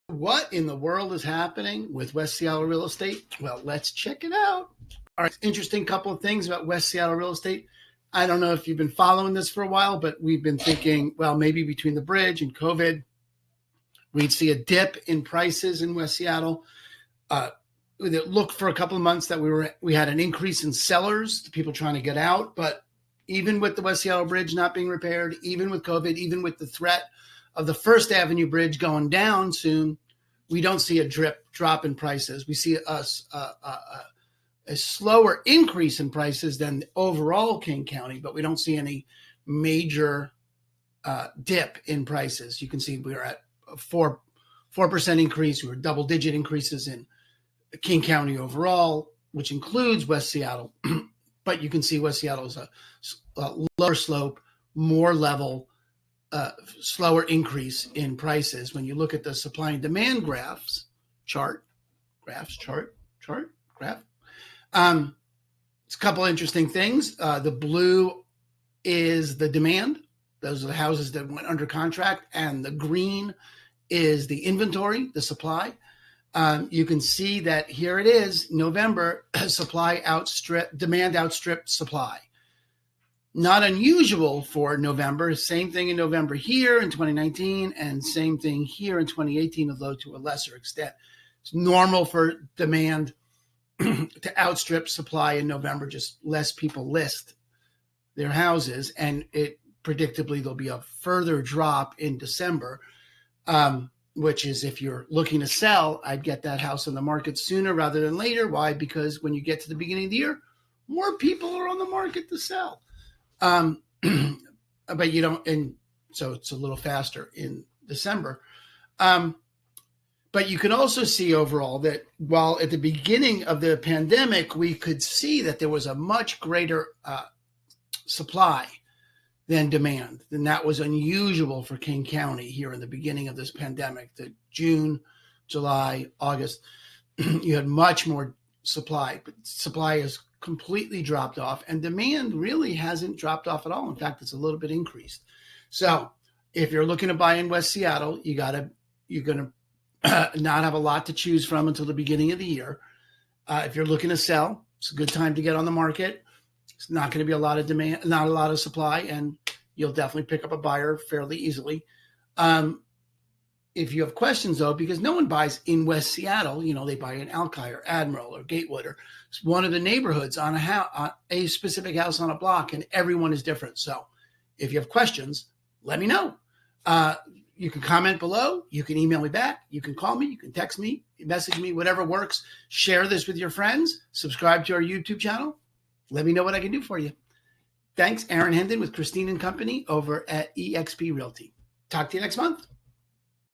What in the world is happening with West Seattle real estate? Well, let's check it out. All right, interesting couple of things about West Seattle real estate. I don't know if you've been following this for a while, but we've been thinking, well, maybe between the bridge and COVID, we'd see a dip in prices in West Seattle. It looked for a couple of months that we had an increase in sellers, people trying to get out. But even with the West Seattle Bridge not being repaired, even with COVID, even with the threat of the First Avenue Bridge going down soon, we don't see a drop in prices. We see a slower increase in prices than the overall King County, but we don't see any major dip in prices. You can see we are at a 4% increase. We were double-digit increases in King County overall, which includes West Seattle. But you can see West Seattle is a lower slope, more level, slower increase in prices. When you look at the supply and demand graph. It's a couple interesting things. The blue is the demand. Those are the houses that went under contract. And the green is the inventory, the supply. You can see that here it is, November, demand outstripped supply. Not unusual for November. Same thing in November here in 2019 and same thing here in 2018, although to a lesser extent. It's normal for demand to outstrip supply in November, just less people list their houses. And predictably, there'll be a further drop in December, which is if you're looking to sell, I'd get that house on the market sooner rather than later. Why? Because when you get to the beginning of the year, more people are on the market to sell. But you don't, and so it's a little faster in December. But you can also see overall that while at the beginning of the pandemic, we could see that there was a much greater supply than demand. And that was unusual for King County here in the beginning of this pandemic. The June, July, August, you had much more supply, but supply has completely dropped off and demand really hasn't dropped off at all. In fact, it's a little bit increased. So if you're looking to buy in West Seattle, you're going to not have a lot to choose from until the beginning of the year. If you're looking to sell, it's a good time to get on the market. It's not going to be a lot of demand, not a lot of supply, and you'll definitely pick up a buyer fairly easily. If you have questions, though, because no one buys in West Seattle, they buy in Alki or Admiral or Gatewood or one of the neighborhoods on a specific house on a block, and everyone is different. So if you have questions, let me know. You can comment below. You can email me back. You can call me. You can text me, message me, whatever works. Share this with your friends. Subscribe to our YouTube channel. Let me know what I can do for you. Thanks, Aaron Hendon with Christine & Company over at eXp Realty. Talk to you next month.